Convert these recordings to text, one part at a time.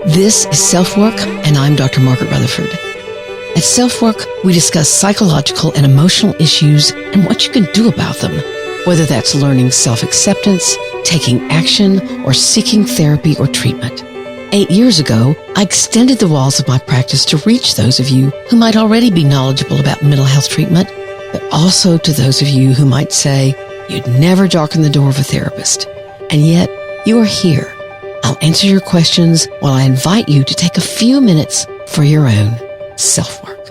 This is SelfWork, and I'm Dr. Margaret Rutherford. At SelfWork, we discuss psychological and emotional issues and what you can do about them, whether that's learning self-acceptance, taking action, or seeking therapy or treatment. 8 years ago, I extended the walls of my practice to reach those of you who might already be knowledgeable about mental health treatment, but also to those of you who might say you'd never darken the door of a therapist. And yet, you are here. I'll answer your questions while I invite you to take a few minutes for your own self-work.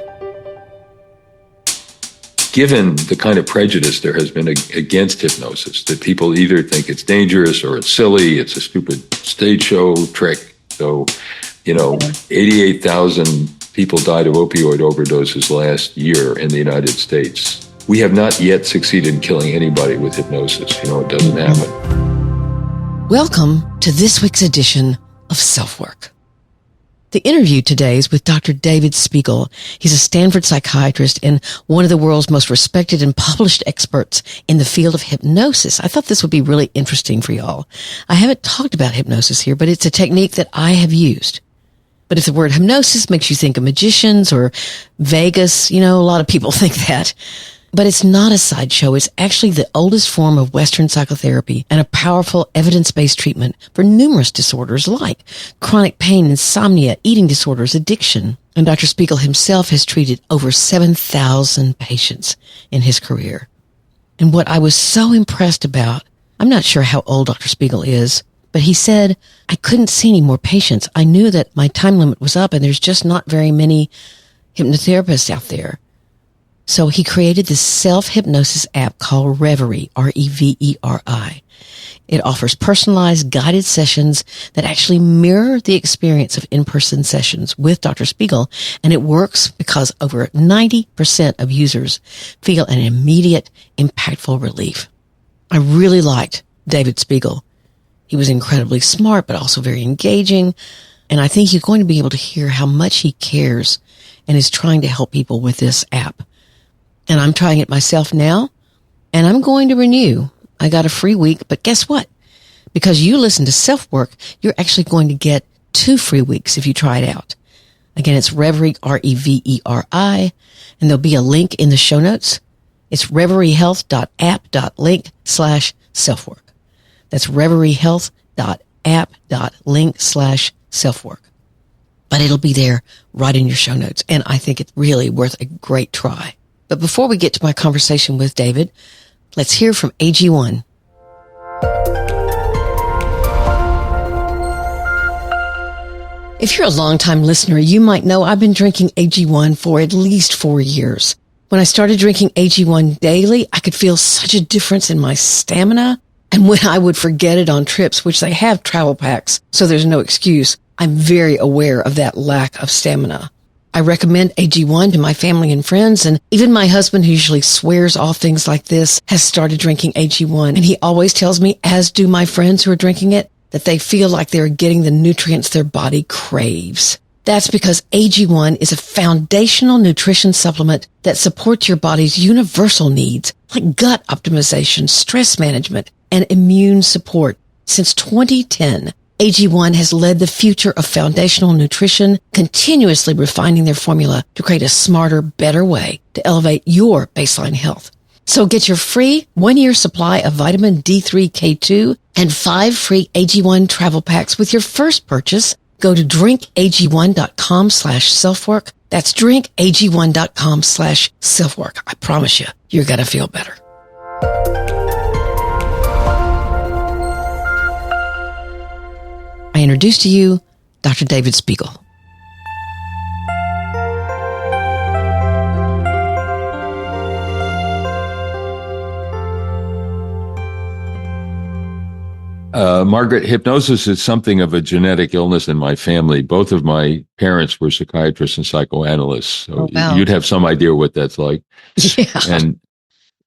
Given the kind of prejudice there has been against hypnosis, that people either think it's dangerous or it's silly, it's a stupid stage show trick. So, 88,000 people died of opioid overdoses last year in the United States. We have not yet succeeded in killing anybody with hypnosis. It doesn't happen. Welcome to this week's edition of SelfWork. The interview today is with Dr. David Spiegel. He's a Stanford psychiatrist and one of the world's most respected and published experts in the field of hypnosis. I thought this would be really interesting for y'all. I haven't talked about hypnosis here, but it's a technique that I have used. But if the word hypnosis makes you think of magicians or Vegas, a lot of people think that. But it's not a sideshow. It's actually the oldest form of Western psychotherapy and a powerful evidence-based treatment for numerous disorders like chronic pain, insomnia, eating disorders, addiction. And Dr. Spiegel himself has treated over 7,000 patients in his career. And what I was so impressed about, I'm not sure how old Dr. Spiegel is, but he said, I couldn't see any more patients. I knew that my time limit was up and there's just not very many hypnotherapists out there. So he created this self-hypnosis app called Reveri, R-E-V-E-R-I. It offers personalized guided sessions that actually mirror the experience of in-person sessions with Dr. Spiegel, and it works because over 90% of users feel an immediate, impactful relief. I really liked David Spiegel. He was incredibly smart, but also very engaging, and I think you're going to be able to hear how much he cares and is trying to help people with this app. And I'm trying it myself now, and I'm going to renew. I got a free week, but guess what? Because you listen to SelfWork, you're actually going to get 2 free weeks if you try it out. Again, it's Reveri, R-E-V-E-R-I, and there'll be a link in the show notes. It's reverihealth.app.link/selfwork. That's reverihealth.app.link/selfwork. But it'll be there right in your show notes, and I think it's really worth a great try. But before we get to my conversation with David, let's hear from AG1. If you're a longtime listener, you might know I've been drinking AG1 for at least 4 years. When I started drinking AG1 daily, I could feel such a difference in my stamina. And when I would forget it on trips, which they have travel packs, so there's no excuse, I'm very aware of that lack of stamina. I recommend AG1 to my family and friends, and even my husband, who usually swears off things like this, has started drinking AG1, and he always tells me, as do my friends who are drinking it, that they feel like they're getting the nutrients their body craves. That's because AG1 is a foundational nutrition supplement that supports your body's universal needs, like gut optimization, stress management, and immune support. Since 2010, AG1 has led the future of foundational nutrition, continuously refining their formula to create a smarter, better way to elevate your baseline health. So get your free 1-year supply of vitamin D3, K2, and 5 free AG1 travel packs with your first purchase. Go to drinkag1.com/selfwork. That's drinkag1.com/selfwork. I promise you, you're going to feel better. I introduce to you Dr. David Spiegel. Margaret, hypnosis is something of a genetic illness in my family. Both of my parents were psychiatrists and psychoanalysts. So You'd have some idea what that's like. Yeah. And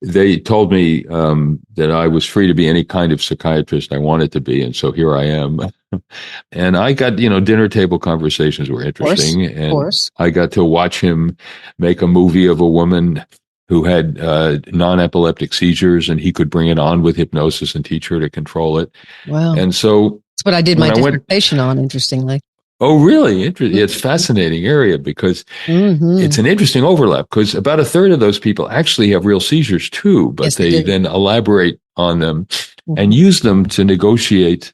they told me that I was free to be any kind of psychiatrist I wanted to be. And so here I am. And I got, dinner table conversations were interesting. Of course. I got to watch him make a movie of a woman who had non-epileptic seizures, and he could bring it on with hypnosis and teach her to control it. Wow. And so that's what I did my dissertation on, interestingly. Oh, really? Interesting. It's a fascinating area because it's Mm-hmm. an interesting overlap because about a third of those people actually have real seizures too, but Yes, they they do. then elaborate on them and Mm-hmm. use them to negotiate,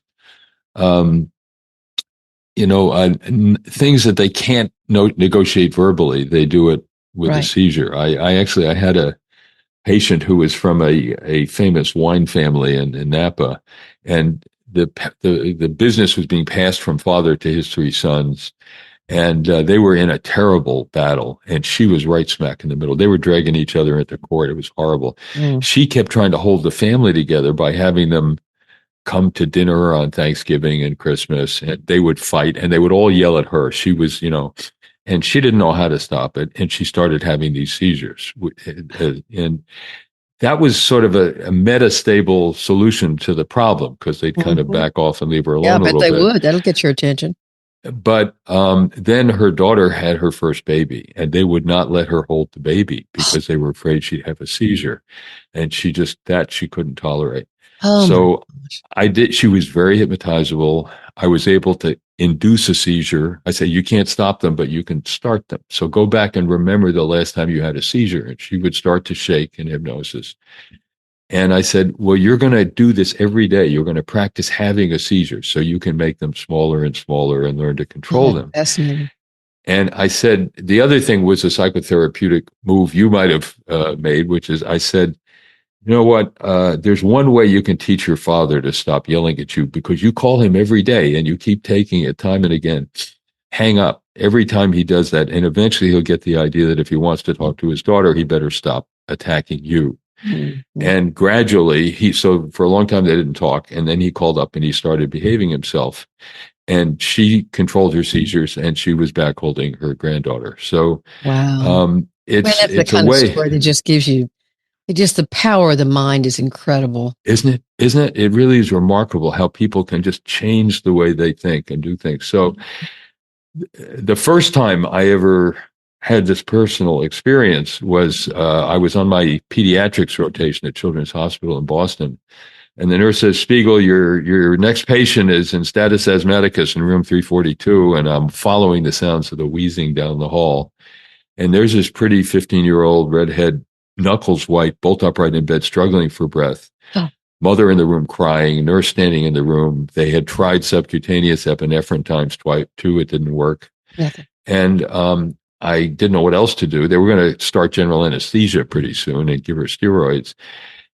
um, things that they can't negotiate verbally. They do it with a Right. seizure. I had a patient who was from a famous wine family in Napa, and the business was being passed from father to his three sons, and they were in a terrible battle, and she was right smack in the middle. They were dragging each other into court. It was horrible. Mm. She kept trying to hold the family together by having them come to dinner on Thanksgiving and Christmas, and they would fight, and they would all yell at her. She was, and she didn't know how to stop it, and she started having these seizures, and that was sort of a meta-stable solution to the problem because they'd kind of Mm-hmm. back off and leave her Yeah, I alone a bet little they bit. would. That'll get your attention. But then her daughter had her first baby, and they would not let her hold the baby because they were afraid she'd have a seizure, and she couldn't tolerate. Oh my So gosh. I did. She was very hypnotizable. I was able to induce a seizure. I say you can't stop them, but you can start them. So go back and remember the last time you had a seizure, and she would start to shake in hypnosis. And I said, well, you're going to do this every day. You're going to practice having a seizure so you can make them smaller and smaller and learn to Oh, control that's them. fascinating. And I said, the other thing was a psychotherapeutic move you might have made, which is I said, you know what? There's one way you can teach your father to stop yelling at you because you call him every day and you keep taking it time and again. Hang up every time he does that. And eventually he'll get the idea that if he wants to talk to his daughter, he better stop attacking you. Mm-hmm. And gradually so for a long time they didn't talk. And then he called up and he started behaving himself. And she controlled her seizures and she was back holding her granddaughter. So Wow. Man, that's the it's a kind of way, story that just gives you, it just the power of the mind is incredible. isn't it? Isn't it? It really is remarkable how people can just change the way they think and do things. So the first time I ever had this personal experience was I was on my pediatrics rotation at Children's Hospital in Boston. And the nurse says, Spiegel, your next patient is in status asthmaticus in room 342. And I'm following the sounds of the wheezing down the hall. And there's this pretty 15-year-old redhead, knuckles white, bolt upright in bed, struggling for breath. Oh. Mother in the room crying, nurse standing in the room. They had tried subcutaneous epinephrine times two. It didn't work. Nothing. And I didn't know what else to do. They were going to start general anesthesia pretty soon and give her steroids.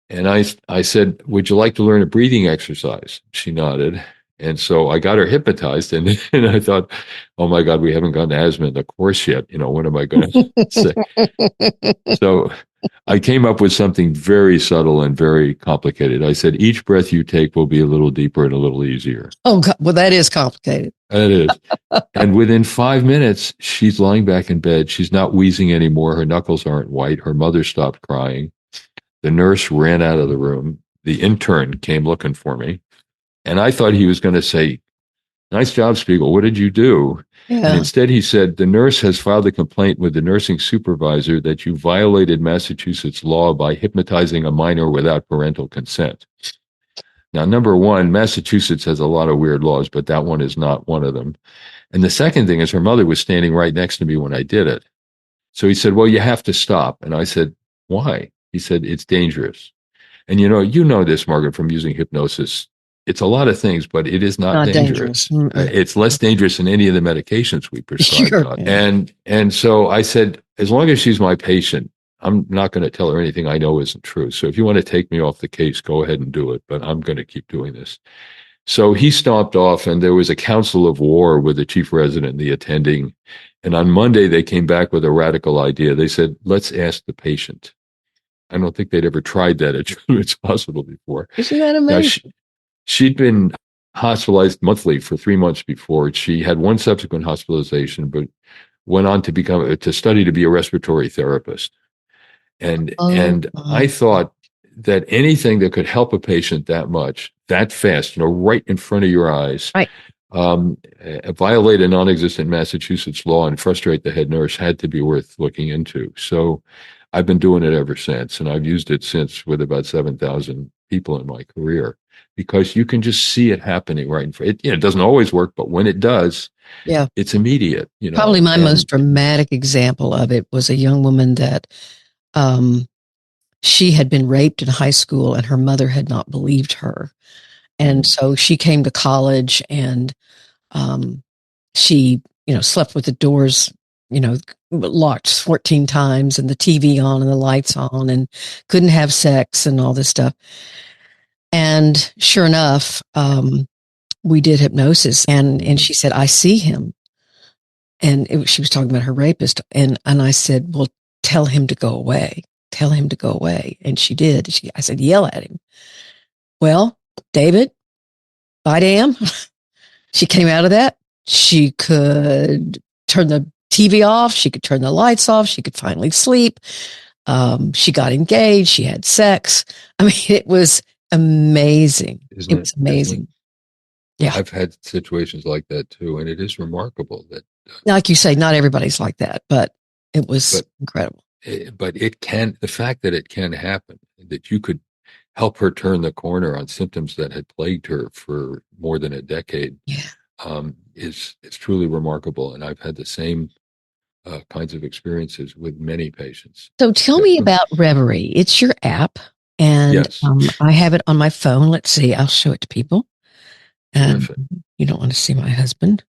And I said, would you like to learn a breathing exercise? She nodded. And so I got her hypnotized. And I thought, oh my God, we haven't gone to asthma in the course yet. What am I going to say? So I came up with something very subtle and very complicated. I said, each breath you take will be a little deeper and a little easier. Oh, God. Well, that is complicated. It is. And within 5 minutes, she's lying back in bed. She's not wheezing anymore. Her knuckles aren't white. Her mother stopped crying. The nurse ran out of the room. The intern came looking for me. And I thought he was going to say, nice job, Spiegel. What did you do? Yeah. And instead he said, the nurse has filed a complaint with the nursing supervisor that you violated Massachusetts law by hypnotizing a minor without parental consent. Now, number one, Massachusetts has a lot of weird laws, but that one is not one of them. And the second thing is her mother was standing right next to me when I did it. So he said, well, you have to stop. And I said, why? He said, it's dangerous. And you know this, Margaret, from using hypnosis. It's a lot of things, but it is not dangerous. It's less dangerous than any of the medications we prescribe. Sure. Yeah. And so I said, as long as she's my patient, I'm not going to tell her anything I know isn't true. So if you want to take me off the case, go ahead and do it. But I'm going to keep doing this. So he stomped off, and there was a council of war with the chief resident and the attending. And on Monday, they came back with a radical idea. They said, let's ask the patient. I don't think they'd ever tried that at Children's Hospital before. Isn't that amazing? Now, she'd been hospitalized monthly for 3 months before. She had one subsequent hospitalization, but went on to study to be a respiratory therapist. And I thought that anything that could help a patient that much, that fast, right in front of your eyes, right, violate a non-existent Massachusetts law and frustrate the head nurse had to be worth looking into. So I've been doing it ever since, and I've used it since with about 7,000 people in my career, because you can just see it happening right in front. It doesn't always work, but when it does, Yeah. it's immediate, Probably my most and dramatic example of it was a young woman that um, she had been raped in high school and her mother had not believed her. And so she came to college and um, she, slept with the doors, locked 14 times and the TV on and the lights on and couldn't have sex and all this stuff. And sure enough, we did hypnosis and she said, I see him. And she was talking about her rapist. And I said, well, tell him to go away. Tell him to go away. And she did. I said, yell at him. Well, David, by damn, she came out of that. She could turn the TV off. She could turn the lights off. She could finally sleep. She got engaged. She had sex. I mean, it was amazing. Isn't It was amazing. Yeah. I've had situations like that too, and it is remarkable that, like you say, not everybody's like that, but it was incredible. But the fact that it can happen, that you could help her turn the corner on symptoms that had plagued her for more than a decade, is truly remarkable. And I've had the same kinds of experiences with many patients. So tell me about Reveri. It's your app, and yes. I have it on my phone. Let's see. I'll show it to people. Terrific. You don't want to see my husband.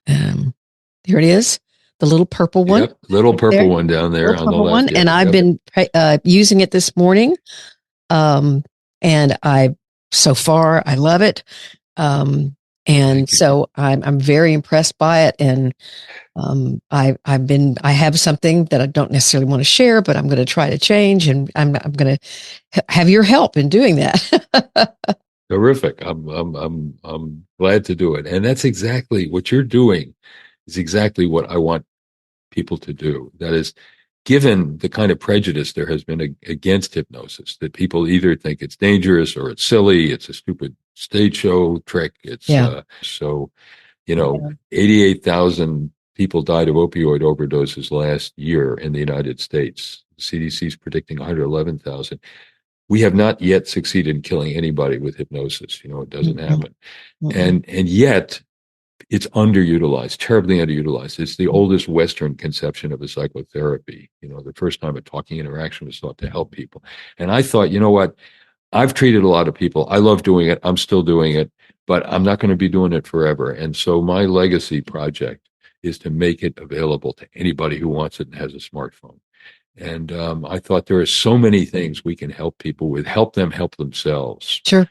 Here it is, the little purple one. Yep, little purple one down there on the left. One. And I've been using it this morning, and so far I love it. And so I'm very impressed by it. And I have something that I don't necessarily want to share, but I'm going to try to change, and I'm going to have your help in doing that. Terrific. I'm glad to do it. And that's exactly what you're doing, is exactly what I want people to do. That is, given the kind of prejudice there has been against hypnosis, that people either think it's dangerous or it's silly, it's a stupid stage show trick. It's 88,000 people died of opioid overdoses last year in the United States. The CDC is predicting 111,000. We have not yet succeeded in killing anybody with hypnosis. It doesn't happen. And yet it's underutilized, terribly underutilized. It's the oldest Western conception of a psychotherapy. The first time a talking interaction was thought to help people. And I thought, you know what? I've treated a lot of people. I love doing it. I'm still doing it, but I'm not going to be doing it forever. And so my legacy project is to make it available to anybody who wants it and has a smartphone. And I thought there are so many things we can help people with, help them help themselves. Sure.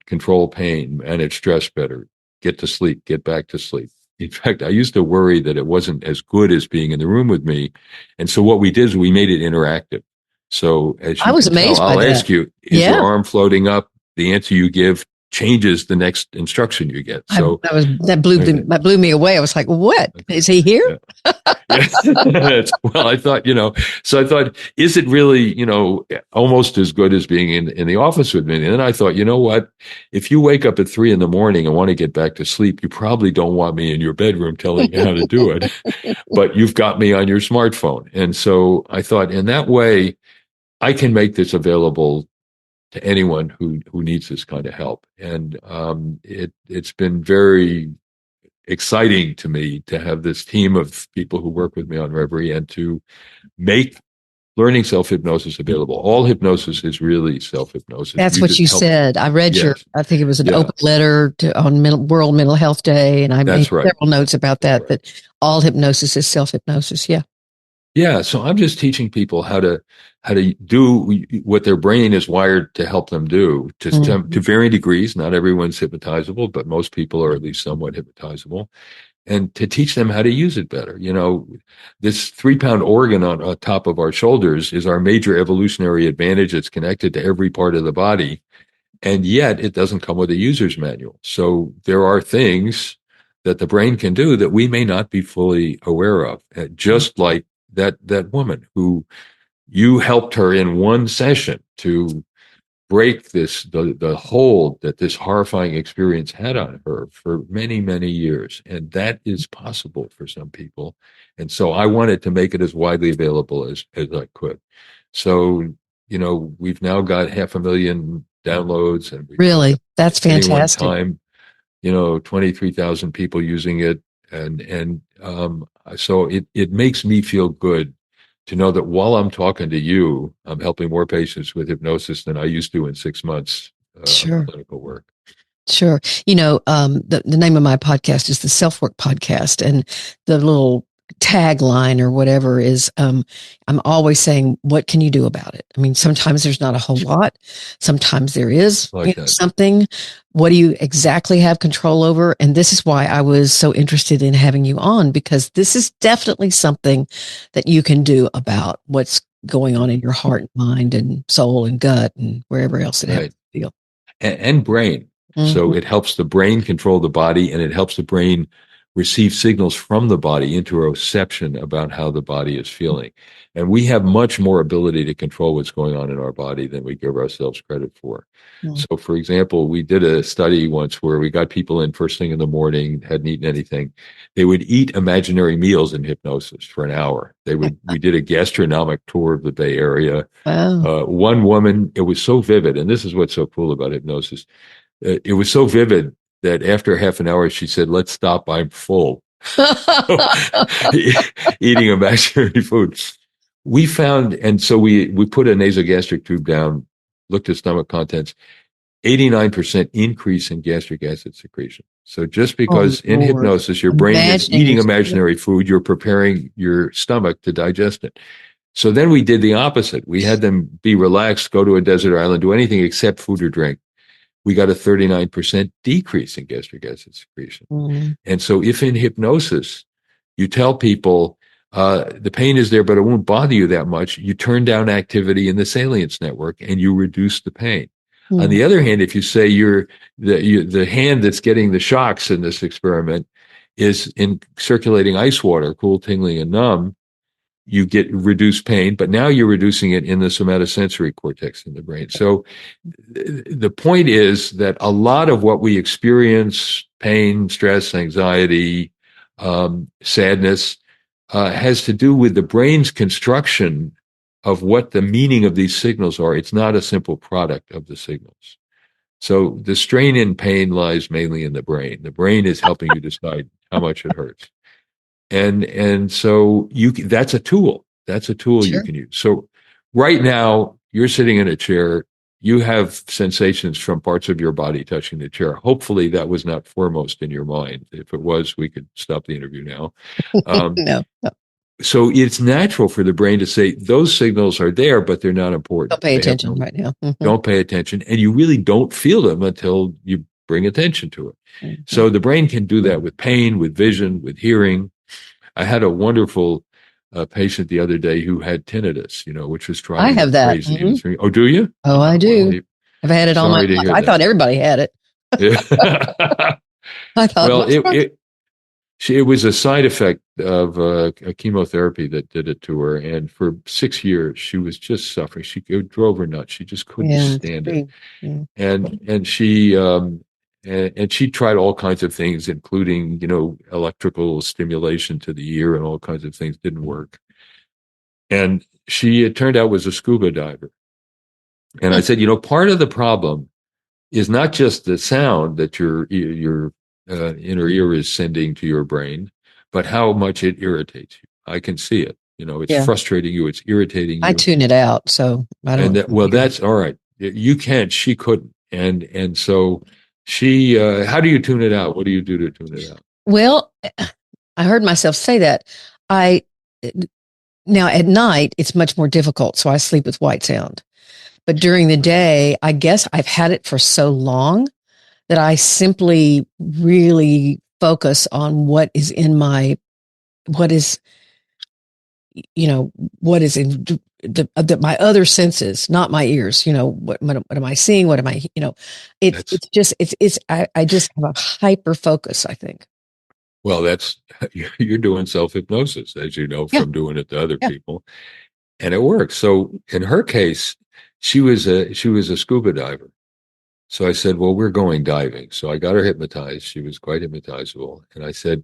Control pain, manage stress better, get to sleep, get back to sleep. In fact, I used to worry that it wasn't as good as being in the room with me. And so what we did is we made it interactive. So as you I was amazed by I'll that. ask you, is your arm floating up? The answer you give changes the next instruction you get. So that blew me away. I was like, what? Is he here? Well, I thought, is it really, almost as good as being in the office with me? And then I thought, you know what? If you wake up at 3 a.m. and want to get back to sleep, you probably don't want me in your bedroom telling you how to do it, but you've got me on your smartphone. And so I thought, in that way, I can make this available to anyone who needs this kind of help. And it's been very exciting to me to have this team of people who work with me on Reveri and to make learning self-hypnosis available. All hypnosis is really self-hypnosis. That's what you said. I read I think it was an open letter on World Mental Health Day, and I made several notes about that all hypnosis is self-hypnosis. Yeah. Yeah. So I'm just teaching people how to do what their brain is wired to help them do to varying degrees. Not everyone's hypnotizable, but most people are at least somewhat hypnotizable, and to teach them how to use it better. This 3-pound organ on top of our shoulders is our major evolutionary advantage. It's connected to every part of the body, and yet it doesn't come with a user's manual. So there are things that the brain can do that we may not be fully aware of, just like that woman who you helped her in one session to break the hold that this horrifying experience had on her for many, many years. And that is possible for some people. And so I wanted to make it as widely available as I could. So, we've now got 500,000 downloads, and really, that's fantastic. Any one time, 23,000 people using it. So it makes me feel good to know that while I'm talking to you, I'm helping more patients with hypnosis than I used to in 6 months of Sure. clinical work. Sure. The name of my podcast is the SelfWork Podcast, and the little tagline or whatever is, I'm always saying, what can you do about it? I mean, sometimes there's not a whole lot. Sometimes there is Like that. something. What do you exactly have control over? And this is why I was so interested in having you on, because this is definitely something that you can do about what's going on in your heart and mind and soul and gut and wherever else it happens to feel. And brain. So it helps the brain control the body, and it helps the brain receive signals from the body into a reception about how the body is feeling. And we have much more ability to control what's going on in our body than we give ourselves credit for. So, for example, we did a study once where we got people in first thing in the morning, hadn't eaten anything. They would eat imaginary meals in hypnosis for an hour. We did a gastronomic tour of the Bay Area. Wow. One woman, it was so vivid, and this is what's so cool about hypnosis. It was so vivid that after half an hour, she said, "Let's stop. I'm full." Eating imaginary food. We found, and so we put a nasogastric tube down, looked at stomach contents, 89% increase in gastric acid secretion. So just because in hypnosis, your brain is eating imaginary food, you're preparing your stomach to digest it. So then we did the opposite. We had them be relaxed, go to a desert island, do anything except food or drink. We got a 39% decrease in gastric acid secretion. And so if in hypnosis, you tell people, the pain is there, but it won't bother you that much, you turn down activity in the salience network and you reduce the pain. On the other hand, if you say the hand that's getting the shocks in this experiment is in circulating ice water, cool, tingling, and numb, you get reduced pain, but now you're reducing it in the somatosensory cortex in the brain. So the point is that a lot of what we experience, pain, stress, anxiety, sadness, has to do with the brain's construction of what the meaning of these signals are. It's not a simple product of the signals. So the strain in pain lies mainly in the brain. The brain is helping you decide how much it hurts. And so that's a tool. That's a tool you can use. So right now you're sitting in a chair. You have sensations from parts of your body touching the chair. Hopefully that was not foremost in your mind. If it was, we could stop the interview now. No. So it's natural for the brain to say those signals are there, but they're not important. Don't pay attention right now. Don't pay attention. And you really don't feel them until you bring attention to it. So the brain can do that with pain, with vision, with hearing. I had a wonderful patient the other day who had tinnitus, which was driving I have that. crazy. Oh, do you? Oh, I do. I've had it all my life. I thought everybody had it. I thought, well, it was a side effect of a chemotherapy that did it to her, and for 6 years she was just suffering. It drove her nuts. She just couldn't stand it, and she and she tried all kinds of things, including electrical stimulation to the ear and all kinds of things. Didn't work, and it turned out was a scuba diver. And I said, part of the problem is not just the sound that your inner ear is sending to your brain, but how much it irritates you. I can see it. It's frustrating you. It's irritating you. I tune it out, so I don't. That's all right. You can't. She couldn't. And so she. How do you tune it out? What do you do to tune it out? Well, I heard myself say that. Now at night it's much more difficult, so I sleep with white sound. But during the day, I guess I've had it for so long that I simply really focus on what is in my other senses, not my ears. What am I seeing? What am I, I just have a hyper focus, I think. Well, you're doing self-hypnosis, as you know, from doing it to other people, and it works. So in her case, she was a scuba diver. So I said, well, we're going diving. So I got her hypnotized. She was quite hypnotizable. And I said,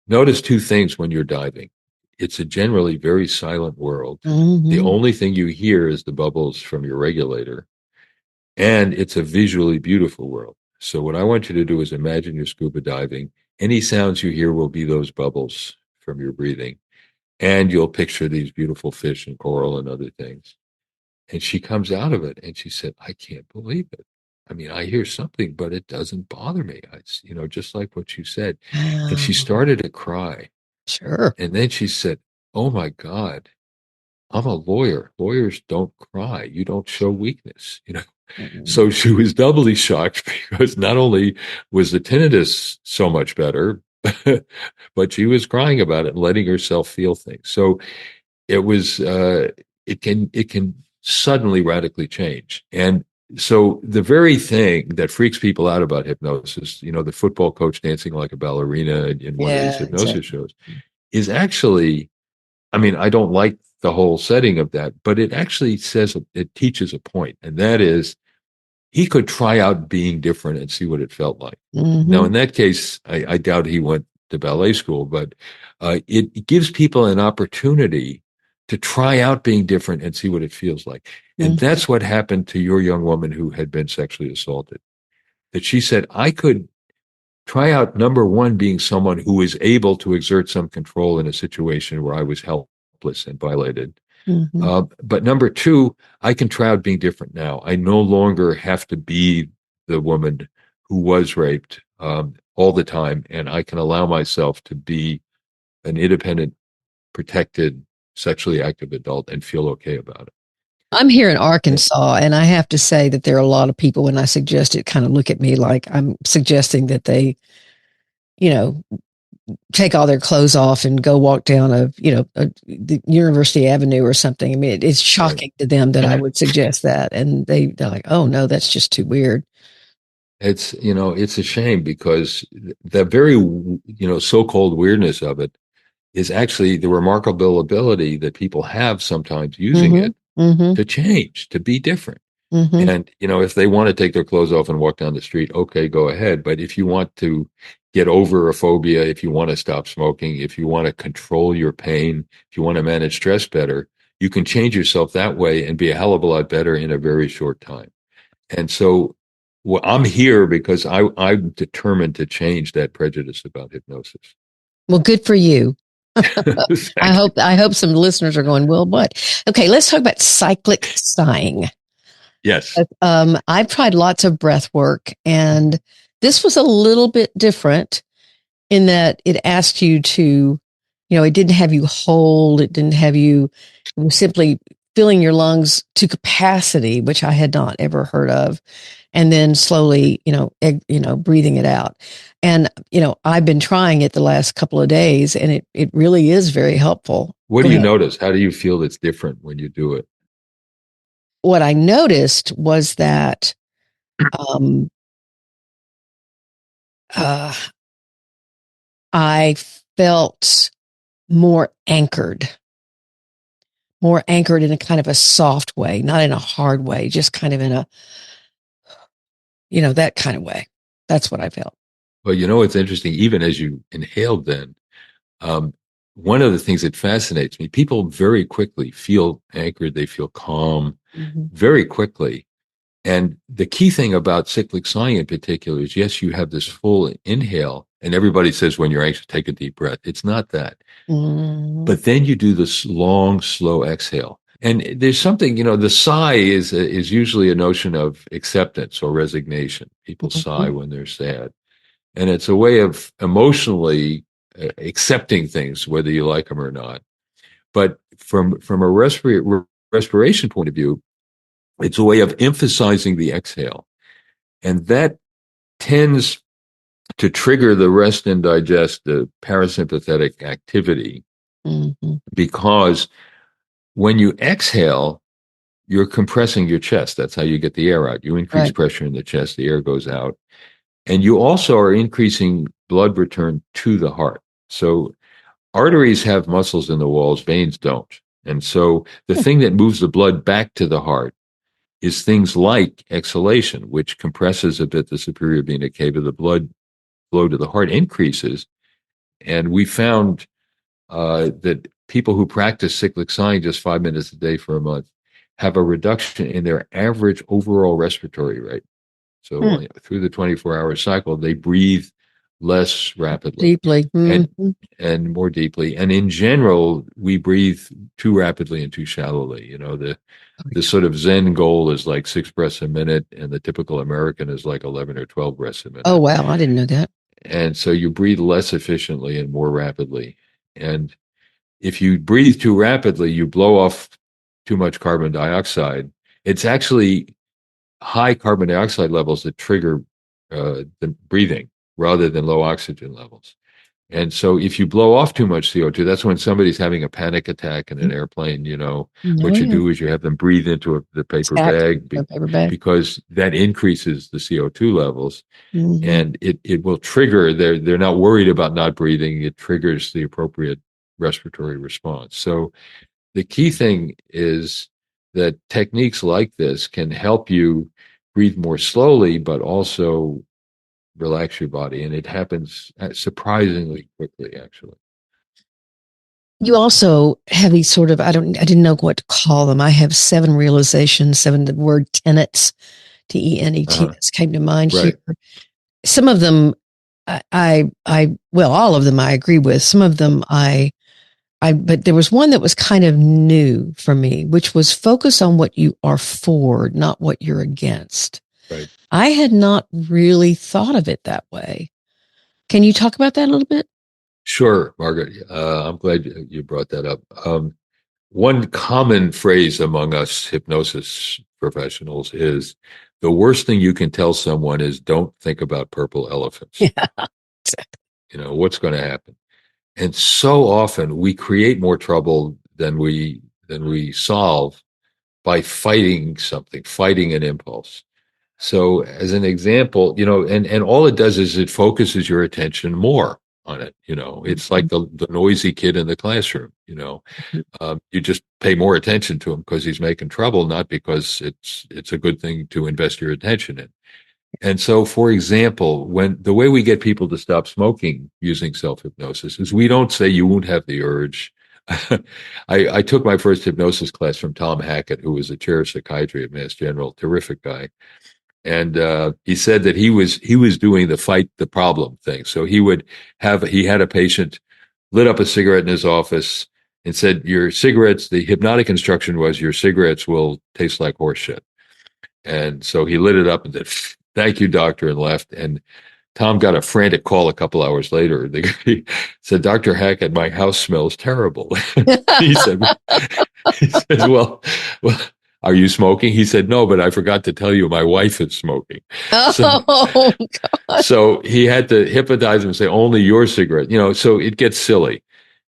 notice two things when you're diving. It's a generally very silent world. The only thing you hear is the bubbles from your regulator. And it's a visually beautiful world. So what I want you to do is imagine you're scuba diving Any sounds you hear will be those bubbles from your breathing. And you'll picture these beautiful fish and coral and other things. And she comes out of it and she said, I can't believe it. I mean, I hear something, but it doesn't bother me. Just like what you said. And she Wow. started to cry. Sure. And then she said, oh my God, I'm a lawyer. Lawyers don't cry. You don't show weakness. Mm-hmm. So she was doubly shocked because not only was the tinnitus so much better, but she was crying about it and letting herself feel things. So it can suddenly radically change. And so the very thing that freaks people out about hypnosis, the football coach dancing like a ballerina in one of these Yeah, hypnosis exactly. shows, is actually, I mean, I don't like the whole setting of that, but it actually it teaches a point, and that is he could try out being different and see what it felt like. Now, Mm-hmm. in that case, I doubt he went to ballet school, but it gives people an opportunity to try out being different and see what it feels like. And Mm-hmm. that's what happened to your young woman who had been sexually assaulted. That she said, I could try out, number one, being someone who is able to exert some control in a situation where I was helpless and violated. Mm-hmm. But number two, I can try out being different now. I no longer have to be the woman who was raped all the time, and I can allow myself to be an independent, protected, sexually active adult and feel okay about I'm here in it. Arkansas, and I have to say that there are a lot of people, when I suggest it, kind of look at me like I'm suggesting that they, you know, take all their clothes off and go walk down the University Avenue or something. I mean, it's Right. shocking to them that I would suggest that, and they're like, "Oh no, that's just too weird." It's a shame because the very, so-called weirdness of it is actually the remarkable ability that people have sometimes using Mm-hmm. it Mm-hmm. to change, to be different. Mm-hmm. And, if they want to take their clothes off and walk down the street, okay, go ahead. But if you want to get over a phobia, if you want to stop smoking, if you want to control your pain, if you want to manage stress better, you can change yourself that way and be a hell of a lot better in a very short time. And so I'm here because I'm determined to change that prejudice about hypnosis. Well, good for you. I Thank you. hope I hope some listeners are going, well, what? Okay, let's talk about cyclic sighing. Yes. I've tried lots of breath work, and this was a little bit different in that it asked you to, it didn't have you hold, it didn't have you, it was simply filling your lungs to capacity, which I had not ever heard of, and then slowly, breathing it out. And, I've been trying it the last couple of days, and it really is very helpful. What Go do you ahead. notice? How do you feel that's different when you do it? What I noticed was that um, uh, I felt more anchored, more anchored in a kind of a soft way, not in a hard way, just kind of in a, that kind of way. That's what I felt. Well, it's interesting. Even as you inhaled then, um, one of the things that fascinates me, people very quickly feel anchored. They feel calm Mm-hmm. very quickly. And the key thing about cyclic sighing in particular is, yes, you have this full inhale, and everybody says when you're anxious, take a deep breath. It's not that. Mm-hmm. But then you do this long, slow exhale. And there's something, the sigh is usually a notion of acceptance or resignation. People sigh when they're sad. And it's a way of emotionally accepting things, whether you like them or not. But from a respiration point of view, it's a way of emphasizing the exhale. And that tends to trigger the rest and digest, the parasympathetic activity, Mm-hmm. because when you exhale, you're compressing your chest. That's how you get the air out. You increase Right. pressure in the chest, the air goes out. And you also are increasing blood return to the heart. So arteries have muscles in the walls, veins don't. And so the thing that moves the blood back to the heart is things like exhalation, which compresses a bit the superior vena cava. The blood flow to the heart increases. And we found that people who practice cyclic sighing just 5 minutes a day for a month have a reduction in their average overall respiratory rate. So through the 24-hour cycle, they breathe less rapidly Deeply. and more deeply. And in general, we breathe too rapidly and too shallowly. The sort of Zen goal is like 6 breaths a minute, and the typical American is like 11 or 12 breaths a minute. Oh, wow. I didn't know that. And so you breathe less efficiently and more rapidly. And if you breathe too rapidly, you blow off too much carbon dioxide. It's actually high carbon dioxide levels that trigger the breathing rather than low oxygen levels. And so if you blow off too much CO2, that's when somebody's having a panic attack in an airplane. What you do is you have them breathe into the paper bag, because that increases the CO2 levels. And it will trigger, they're not worried about not breathing. It triggers the appropriate respiratory response. So the key thing is that techniques like this can help you breathe more slowly, but also relax your body. And it happens surprisingly quickly, actually. You also have these sort of, I didn't know what to call them. I have 7 realizations, 7, the word tenets, TENET, that came to mind here. Some of them, all of them I agree with. Some of them but there was one that was kind of new for me, which was focus on what you are for, not what you're against. Right. I had not really thought of it that way. Can you talk about that a little bit? Sure, Margaret. I'm glad you brought that up. One common phrase among us hypnosis professionals is the worst thing you can tell someone is don't think about purple elephants. Yeah. What's going to happen? And so often we create more trouble than we solve by fighting something, fighting an impulse. So as an example, and all it does is it focuses your attention more on it. It's like the noisy kid in the classroom. You just pay more attention to him because he's making trouble, not because it's a good thing to invest your attention in. And so, for example, when the way we get people to stop smoking using self-hypnosis is we don't say you won't have the urge. I took my first hypnosis class from Tom Hackett, who was the chair of psychiatry at Mass General, terrific guy. And he said that he was doing the fight the problem thing. So he had a patient lit up a cigarette in his office and said, your cigarettes, the hypnotic instruction was your cigarettes will taste like horse shit. And so he lit it up and said, thank you, doctor, and left. And Tom got a frantic call a couple hours later. He said, Dr. Hackett, my house smells terrible. he said, well, are you smoking? He said, no, but I forgot to tell you my wife is smoking. God. So he had to hypnotize him and say, only your cigarette, so it gets silly.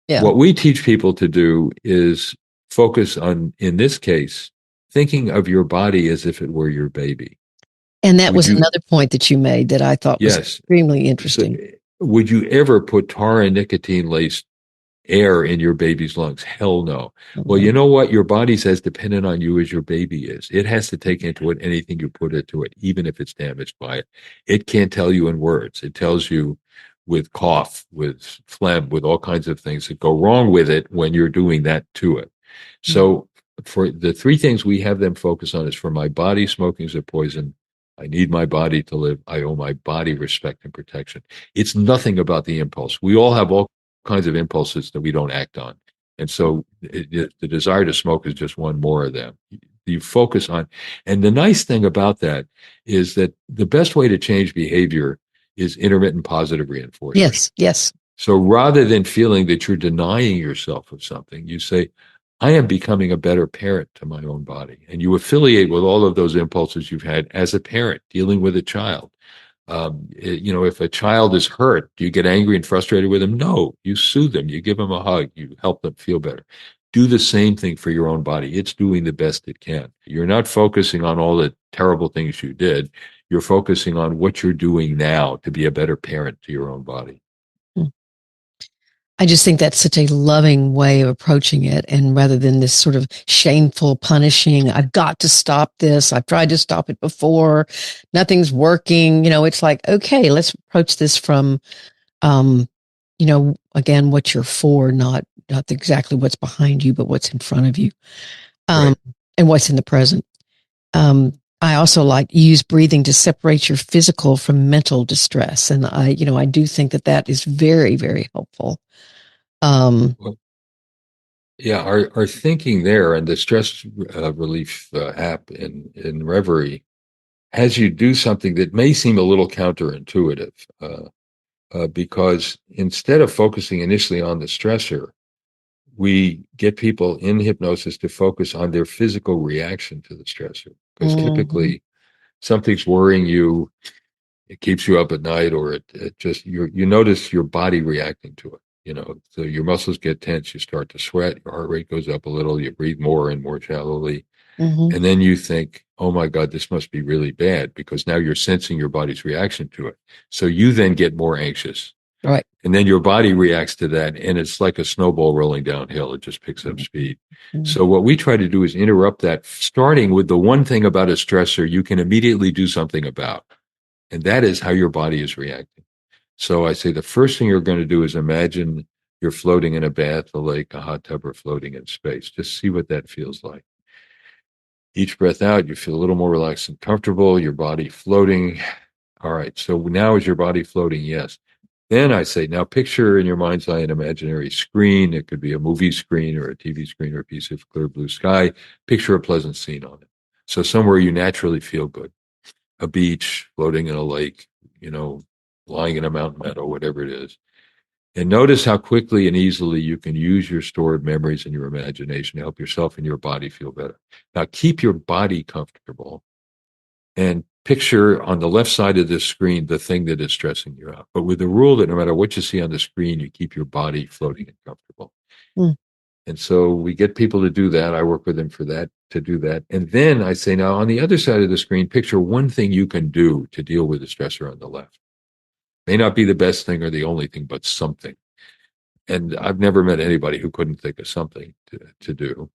Yeah. What we teach people to do is focus on, in this case, thinking of your body as if it were your baby. And that was another point that you made that I thought was extremely interesting. So, would you ever put tar and nicotine-laced air in your baby's lungs? Hell no. Mm-hmm. Well, you know what? Your body's as dependent on you as your baby is. It has to take into it anything you put into it, even if it's damaged by it. It can't tell you in words. It tells you with cough, with phlegm, with all kinds of things that go wrong with it when you're doing that to it. Mm-hmm. So for the 3 things we have them focus on is, for my body, smoking is a poison. I need my body to live. I owe my body respect and protection. It's nothing about the impulse. We all have all kinds of impulses that we don't act on. And so the desire to smoke is just one more of them. You focus on, and the nice thing about that is that the best way to change behavior is intermittent positive reinforcement. Yes. So rather than feeling that you're denying yourself of something, you say, I am becoming a better parent to my own body. And you affiliate with all of those impulses you've had as a parent dealing with a child. If a child is hurt, do you get angry and frustrated with them? No, you soothe them. You give them a hug. You help them feel better. Do the same thing for your own body. It's doing the best it can. You're not focusing on all the terrible things you did. You're focusing on what you're doing now to be a better parent to your own body. I just think that's such a loving way of approaching it. And rather than this sort of shameful punishing, I've got to stop this. I've tried to stop it before. Nothing's working. It's like, okay, let's approach this from, again, what you're for, not exactly what's behind you, but what's in front of you, Right. And what's in the present. I also like use breathing to separate your physical from mental distress. And I do think that is very, very helpful. Well, yeah, our thinking there and the stress relief app in Reveri has you do something that may seem a little counterintuitive, because instead of focusing initially on the stressor, we get people in hypnosis to focus on their physical reaction to the stressor. Because Mm-hmm. typically something's worrying you, it keeps you up at night, or it just you notice your body reacting to it. So your muscles get tense, you start to sweat, your heart rate goes up a little, you breathe more and more shallowly, Mm-hmm. and then you think, "Oh my God, this must be really bad," because now you're sensing your body's reaction to it. So you then get more anxious, Right. and then your body reacts to that, and it's like a snowball rolling downhill. It just picks up speed. Mm-hmm. So what we try to do is interrupt that, starting with the one thing about a stressor you can immediately do something about, and that is how your body is reacting. So I say the first thing you're going to do is imagine you're floating in a bath, a lake, a hot tub, or floating in space. Just see what that feels like. Each breath out, you feel a little more relaxed and comfortable, your body floating. All right, so now is your body floating? Yes. Then I say, now picture in your mind's eye an imaginary screen. It could be a movie screen or a TV screen or a piece of clear blue sky. Picture a pleasant scene on it. So somewhere you naturally feel good. A beach, floating in a lake, lying in a mountain meadow, whatever it is. And notice how quickly and easily you can use your stored memories and your imagination to help yourself and your body feel better. Now keep your body comfortable and picture on the left side of this screen the thing that is stressing you out. But with the rule that no matter what you see on the screen, you keep your body floating and comfortable. Mm. And so we get people to do that. I work with them to do that. And then I say, now on the other side of the screen, picture one thing you can do to deal with the stressor on the left. May not be the best thing or the only thing, but something. And I've never met anybody who couldn't think of something to do.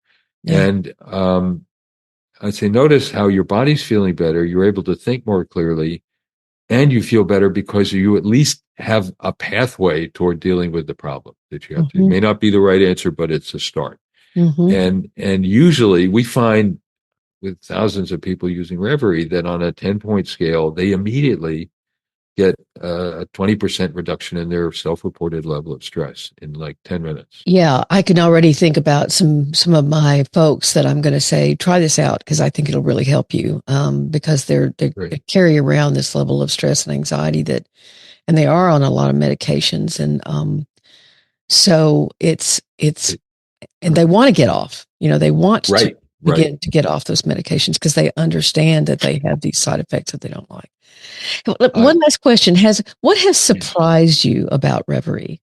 Yeah. And I'd say, notice how your body's feeling better. You're able to think more clearly, and you feel better because you at least have a pathway toward dealing with the problem that you have to. It Mm-hmm. may not be the right answer, but it's a start. Mm-hmm. And usually we find with thousands of people using Reveri that on a 10-point scale, they immediately get a 20% reduction in their self-reported level of stress in like 10 minutes. Yeah, I can already think about some of my folks that I'm going to say try this out because I think it'll really help you. Because they Great. carry around this level of stress and anxiety and they are on a lot of medications, and so it's and they want to get off. They want to Right. Right. begin to get off those medications because they understand that they have these side effects that they don't like. One last question: what has surprised you about Reveri?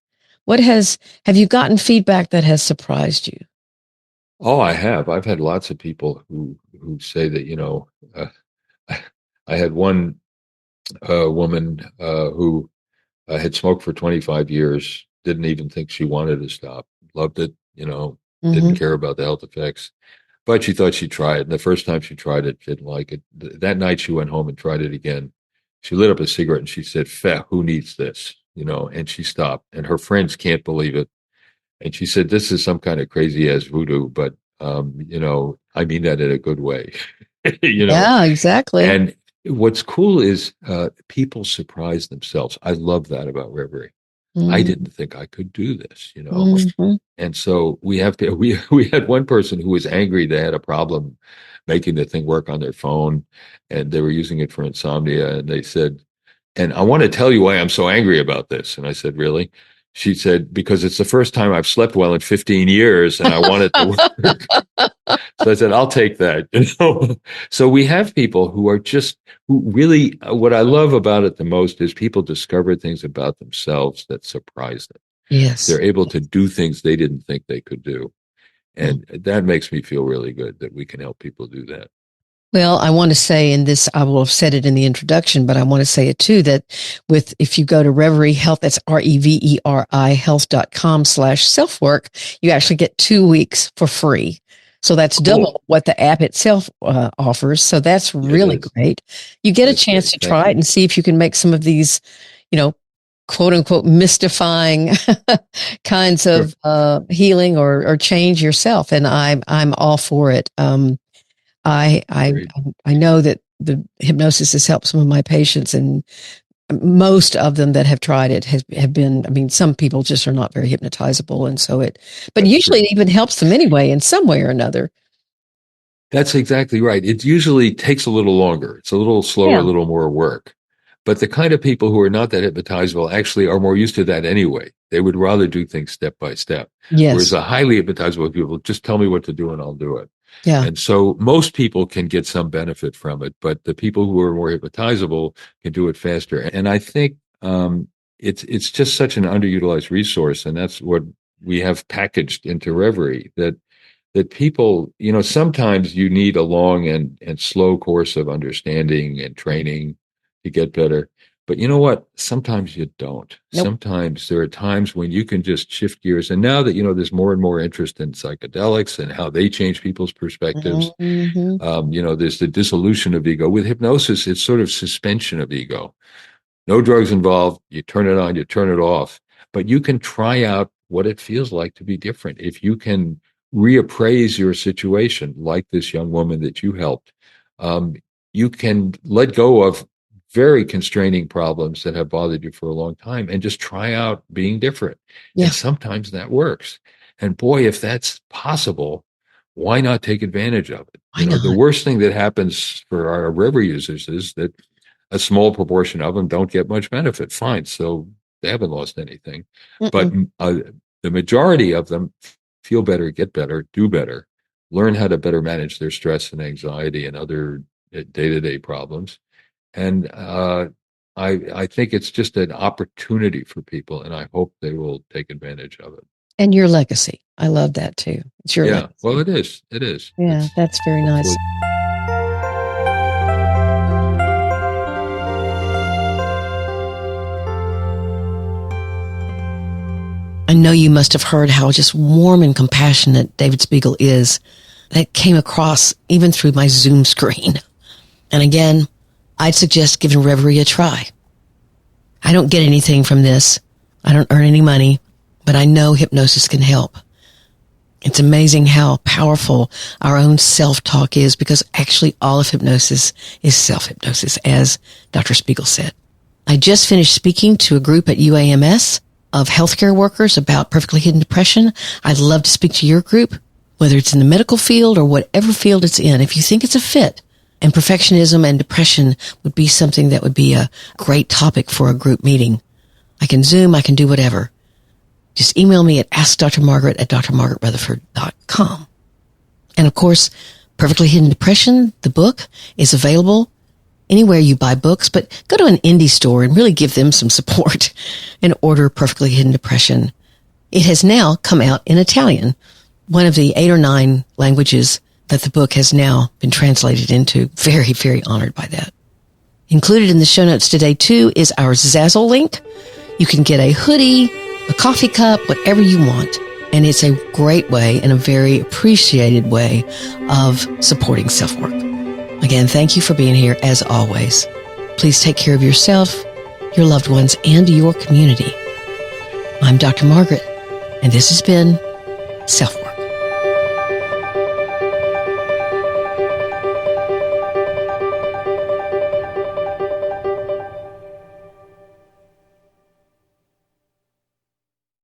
Have you gotten feedback that has surprised you? Oh, I have. I've had lots of people who say that, I had one woman who had smoked for 25 years, didn't even think she wanted to stop, loved it, didn't Mm-hmm. care about the health effects, but she thought she'd try it. And the first time she tried it, she didn't like it. That night she went home and tried it again. She lit up a cigarette and she said, "Feh, who needs this?" And she stopped. And her friends can't believe it. And she said, "This is some kind of crazy ass voodoo, but I mean that in a good way." you know. Yeah, exactly. And what's cool is people surprise themselves. I love that about Reveri. I Mm-hmm. didn't think I could do this. Mm-hmm. And so we had one person who was angry. They had a problem making the thing work on their phone, and they were using it for insomnia. And they said, "And I want to tell you why I'm so angry about this." And I said, "Really?" She said, "Because it's the first time I've slept well in 15 years, and I want it to work." So I said, "I'll take that." So we have people who really, what I love about it the most is people discover things about themselves that surprise them. Yes. They're able to do things they didn't think they could do. And that makes me feel really good that we can help people do that. Well, I want to say in this, I will have said it in the introduction, but I want to say it too, that if you go to Reveri Health, that's Reveri health.com/selfwork, you actually get 2 weeks for free. So that's double Cool. what the app itself offers. So that's It really is. great. You get a That's chance great. to Thank try it you. and see if you can make some of these, you know, quote unquote mystifying kinds Sure. of healing or change yourself. And I'm all for it. I I Great. I know that the hypnosis has helped some of my patients, and most of them that have tried it have been, I mean, some people just are not very hypnotizable. And so but That's usually true. it even helps them anyway, in some way or another. That's exactly right. It usually takes a little longer. It's a little slower, a Yeah. little more work. But the kind of people who are not that hypnotizable actually are more used to that anyway. They would rather do things step by step. Whereas Yes. the highly hypnotizable people, just tell me what to do and I'll do it. Yeah. And so most people can get some benefit from it, but the people who are more hypnotizable can do it faster. And I think it's just such an underutilized resource, and that's what we have packaged into Reveri, that people, sometimes you need a long and slow course of understanding and training to get better. But you know what? Sometimes you don't. Nope. Sometimes there are times when you can just shift gears. And now that, there's more and more interest in psychedelics and how they change people's perspectives, Mm-hmm. there's the dissolution of ego. With hypnosis, it's sort of suspension of ego. No drugs involved. You turn it on, you turn it off. But you can try out what it feels like to be different. If you can reappraise your situation, like this young woman that you helped, you can let go of very constraining problems that have bothered you for a long time and just try out being different. Yeah. And sometimes that works. And boy, if that's possible, why not take advantage of it? Why not? The worst thing that happens for our river users is that a small proportion of them don't get much benefit. Fine. So they haven't lost anything. But the majority of them feel better, get better, do better, learn how to better manage their stress and anxiety and other day-to-day problems. And I think it's just an opportunity for people, and I hope they will take advantage of it. And your legacy. I love that too. It's your legacy. Well, it is. It is. Yeah, that's very nice. I know you must have heard how just warm and compassionate David Spiegel is. That came across even through my Zoom screen. And again, I'd suggest giving Reveri a try. I don't get anything from this. I don't earn any money, but I know hypnosis can help. It's amazing how powerful our own self-talk is, because actually all of hypnosis is self-hypnosis, as Dr. Spiegel said. I just finished speaking to a group at UAMS of healthcare workers about perfectly hidden depression. I'd love to speak to your group, whether it's in the medical field or whatever field it's in. If you think it's a fit, and perfectionism and depression would be something that would be a great topic for a group meeting. I can Zoom, I can do whatever. Just email me at askdrmargaret@drmargaretrutherford.com. And of course, Perfectly Hidden Depression, the book, is available anywhere you buy books, but go to an indie store and really give them some support and order Perfectly Hidden Depression. It has now come out in Italian, one of the 8 or 9 languages that the book has now been translated into. Very, very honored by that. Included in the show notes today, too, is our Zazzle link. You can get a hoodie, a coffee cup, whatever you want. And it's a great way and a very appreciated way of supporting self-work. Again, thank you for being here, as always. Please take care of yourself, your loved ones, and your community. I'm Dr. Margaret, and this has been SelfWork.